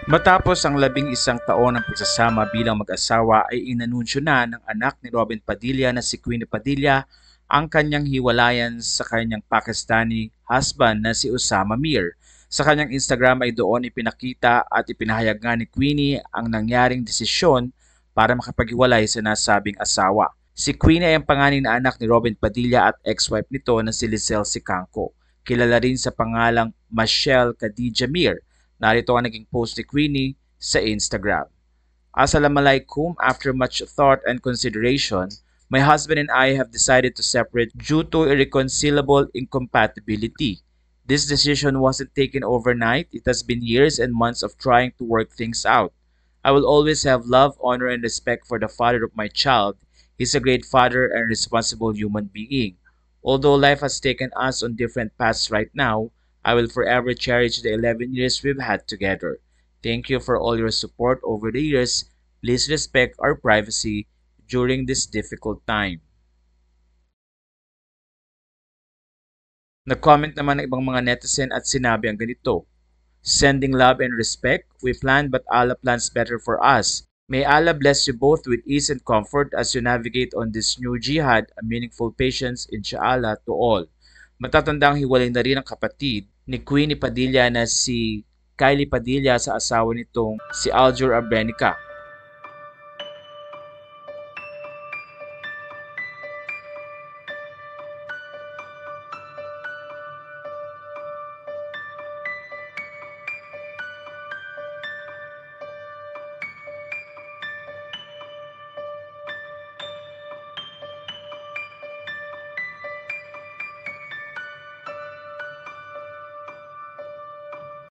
Matapos ang 11 taon ng pagsasama bilang mag-asawa ay inanunsyo na ng anak ni Robin Padilla na si Queenie Padilla ang kanyang hiwalayan sa kanyang Pakistani husband na si Osama Mir. Sa kanyang Instagram ay doon ipinakita at ipinahayag nga ni Queenie ang nangyaring desisyon para makapaghiwalay sa nasabing asawa. Si Queenie ay ang panganay na anak ni Robin Padilla at ex-wife nito na si Lizelle Sicangco. Kilala rin sa pangalang Michelle Khadija Mir. Narito ang naging post ni Queenie sa Instagram. Assalamualaikum, after much thought and consideration, my husband and I have decided to separate due to irreconcilable incompatibility. This decision wasn't taken overnight. It has been years and months of trying to work things out. I will always have love, honor, and respect for the father of my child. He's a great father and responsible human being. Although life has taken us on different paths right now, I will forever cherish the 11 years we've had together. Thank you for all your support over the years. Please respect our privacy during this difficult time. Nag-comment naman ng ibang mga netizen at sinabi ang ganito: Sending love and respect, we plan but Allah plans better for us. May Allah bless you both with ease and comfort as you navigate on this new jihad, a meaningful patience, inshallah, to all. Matatandang hiwalay na rin ang kapatid ni Queenie Padilla na si Kylie Padilla sa asawa nitong si Aljur Abrenica.